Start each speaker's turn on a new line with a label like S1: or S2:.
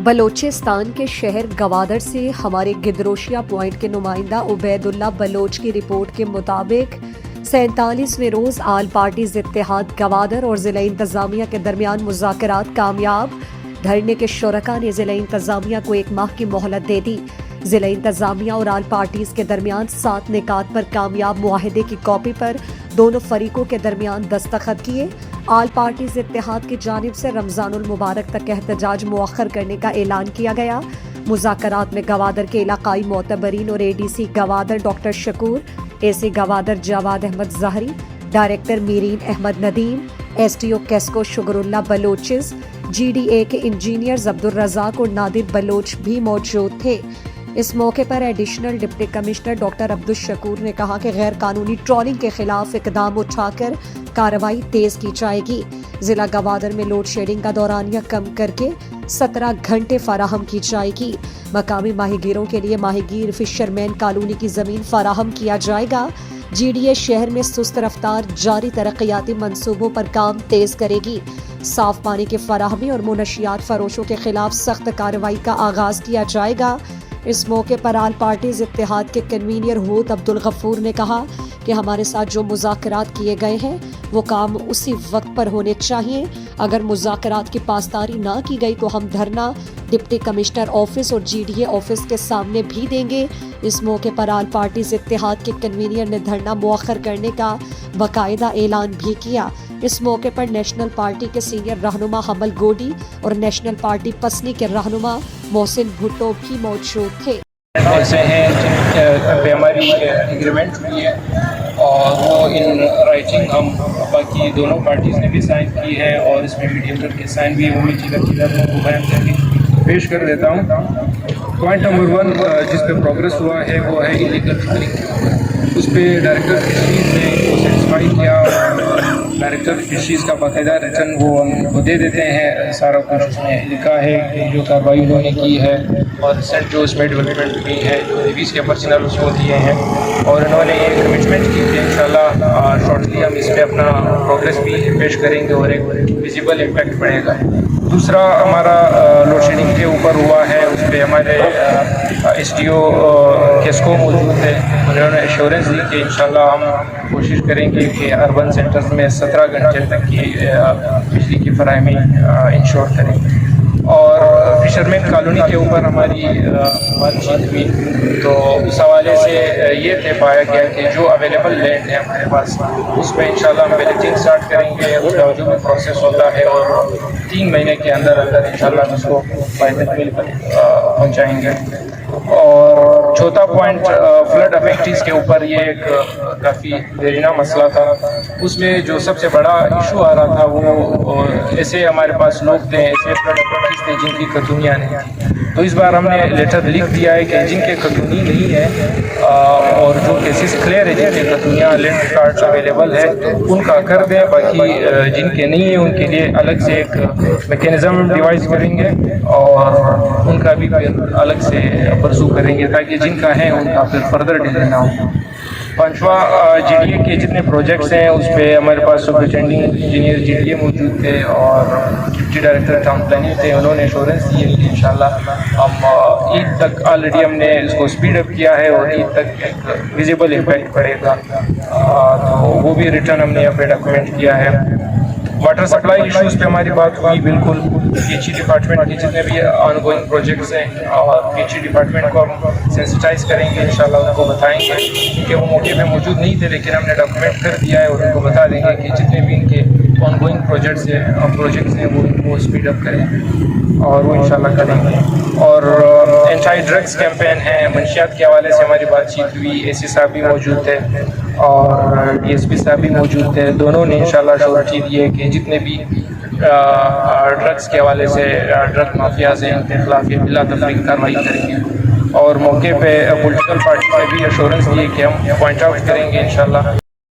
S1: بلوچستان کے شہر گوادر سے ہمارے گدروشیا پوائنٹ کے نمائندہ عبید اللہ بلوچ کی رپورٹ کے مطابق 47ویں روز آل پارٹیز اتحاد گوادر اور ضلع انتظامیہ کے درمیان مذاکرات کامیاب۔ دھرنے کے شرکاء نے ضلع انتظامیہ کو 1 ماہ کی مہلت دے دی۔ ضلع انتظامیہ اور آل پارٹیز کے درمیان 7 نکات پر کامیاب معاہدے کی کاپی پر دونوں فریقوں کے درمیان دستخط کیے۔ آل پارٹیز اتحاد کی جانب سے رمضان المبارک تک احتجاج مؤخر کرنے کا اعلان کیا گیا۔ مذاکرات میں گوادر کے علاقائی معتبرین اور ADC Gwadar doctor Shakoor, AC Gwadar Jawad Ahmed Zahiri, director marine Ahmed Nadeem, SDO QESCO Shukar Ullah بلوچز، GDA کے انجینئرز عبدالرزاق اور نادر بلوچ بھی موجود تھے۔ اس موقع پر additional deputy commissioner doctor Abdul Shakoor نے کہا کہ غیر قانونی ٹرولنگ کے خلاف اقدام اٹھا کر کارروائی تیز کی جائے گی۔ ضلع گوادر میں لوڈ شیڈنگ کا دورانیہ کم کر کے 17 گھنٹے فراہم کی جائے گی۔ مقامی ماہی گیروں کے لیے ماہی گیر فشرمین کالونی کی زمین فراہم کیا جائے گا۔ GDA شہر میں سست رفتار جاری ترقیاتی منصوبوں پر کام تیز کرے گی۔ صاف پانی کی فراہمی اور منشیات فروشوں کے خلاف سخت کارروائی کا آغاز کیا جائے گا۔ اس موقع پر آل پارٹیز اتحاد کے کنوینر ہود عبدالغفور نے کہا کہ ہمارے ساتھ جو مذاکرات کیے گئے ہیں وہ کام اسی وقت پر ہونے چاہیے۔ اگر مذاکرات کی پاسداری نہ کی گئی تو ہم دھرنا ڈپٹی کمشنر آفس اور GDA آفس کے سامنے بھی دیں گے۔ اس موقع پر آل پارٹیز اتحاد کے کنوینر نے دھرنا مؤخر کرنے کا باقاعدہ اعلان بھی کیا۔ اس موقع پر نیشنل پارٹی کے سینئر رہنما حمل گوڈی اور نیشنل پارٹی پسنی کے رہنما محسن بھٹو بھی موجود تھے۔
S2: ایسے ہیں جن پہ ہماری ایگریمنٹ ہوئی ہے اور وہ ان رائٹنگ ہم باقی دونوں پارٹیز نے بھی سائن کی ہے اور اس میں میڈیٹر کے سائن بھی وہ چیزیں کو بیان کر کے پیش کر دیتا ہوں۔ پوائنٹ نمبر 1 جس پہ پروگرس ہوا ہے وہ ہے ایلیگل فشرنگ کے اوپر۔ اس پہ ڈائریکٹر فشریز نے کو سیٹسفائی کیا۔ ڈائریکٹر فشریز کا باقاعدہ ریٹن وہ ان کو دے دیتے ہیں، سارا کچھ اس میں لکھا ہے کہ جو کارروائی انہوں نے کی ہے اور ریسنٹ جو اس میں ڈیولپمنٹ ہوئی ہے جو نیویز کے پرسنل اس کو دیے ہیں، اور انہوں نے ایک کمٹمنٹ کی کہ انشاءاللہ شارٹلی ہم اس پہ اپنا پروگرس بھی پیش کریں گے اور ایک ویزیبل امپیکٹ پڑے گا۔ دوسرا ہمارا لوڈ شیڈنگ کے اوپر ہوا ہے، اس پہ ہمارے SDO کیسکو موجود ہے، انہوں نے ایشورنس دی کہ انشاءاللہ ہم کوشش کریں گے کہ اربن سینٹرز میں 17 گھنٹے تک کی بجلی کی فراہمی انشور کریں۔ اور فشرمین کالونی کے اوپر ہماری بات چیت ہوئی تو اس حوالے سے یہ طے پایا گیا کہ جو اویلیبل لینڈ ہے ہمارے پاس اس پہ انشاءاللہ ہم بیلٹنگ اسٹارٹ کریں گے، اس کا جو بھی پروسیس ہوتا ہے اور 3 مہینے کے اندر انشاءاللہ ہم اس کو فائدہ مل کر پہنچائیں گے۔ اور چوتھا پوائنٹ فلڈ افیکٹیز کے اوپر، یہ ایک کافی دیرینہ مسئلہ تھا۔ اس میں جو سب سے بڑا ایشو آ رہا تھا وہ ایسے ہمارے پاس لوگ تھے، ایسے فلڈ افیکٹیز تھے جن کی قطونیاں نہیں تھیں، تو اس بار ہم نے لیٹر لکھ دیا ہے کہ جن کے قطونی نہیں ہے اور جو کیسز کلیئر ہے جن کے قطونیاں لینڈ ریکارڈز اویلیبل ہے ان کا کر دیں، باقی جن کے نہیں ہیں ان کے لیے الگ سے ایک میکینزم ڈیوائز کریں گے اور ان کا بھی پھر الگ سے پرسو کریں گے تاکہ جن کا ہے ان کا پھر فردر ڈیلے نہ ہو۔ 5واں GDA کے جتنے پروجیکٹس ہیں اس پہ ہمارے پاس سپرنٹینڈنگ انجینئر GDA موجود تھے اور ڈپٹی ڈائریکٹر ٹاؤن پلاننگ تھے، انہوں نے ایشورنس دی ہے کہ انشاءاللہ ہم عید تک آلریڈی ہم نے اس کو اسپیڈ اپ کیا ہے اور عید تک ایک ویزیبل امپیکٹ پڑے گا، تو وہ بھی ریٹرن ہم نے یہاں پہ ڈاکومنٹ کیا ہے۔ واٹر سپلائی ایشوز پہ ہماری بات ہوئی، بالکل PHE ڈپارٹمنٹ کے جتنے بھی آن گوئنگ پروجیکٹس ہیں اور PHE ڈپارٹمنٹ کو ہم سینسٹائز کریں گے، انشاءاللہ ان کو بتائیں گے کہ وہ موقع پہ موجود نہیں تھے لیکن ہم نے ڈاکومنٹ کر دیا ہے اور ان کو بتا دیں گے کہ جتنے بھی ان کے آن گوئنگ پروجیکٹس ہیں وہ ان کو اسپیڈ اپ کریں اور وہ انشاءاللہ کریں گے۔ اور اینٹی ڈرگس کیمپین ہے، منشیات کے حوالے سے ہماری بات چیت ہوئی، AC صاحب بھی موجود تھے اور DSP صاحب بھی موجود تھے، دونوں نے انشاءاللہ شورٹی دی ہے کہ جتنے بھی ڈرگس کے حوالے سے ڈرگ مافیاز ہیں ان کے خلاف یہ بلا تفریق کارروائی کریں گے۔ اور موقع پہ پولیٹیکل پارٹی نے بھی ایشورنس دی کہ ہم پوائنٹ آؤٹ کریں گے انشاءاللہ۔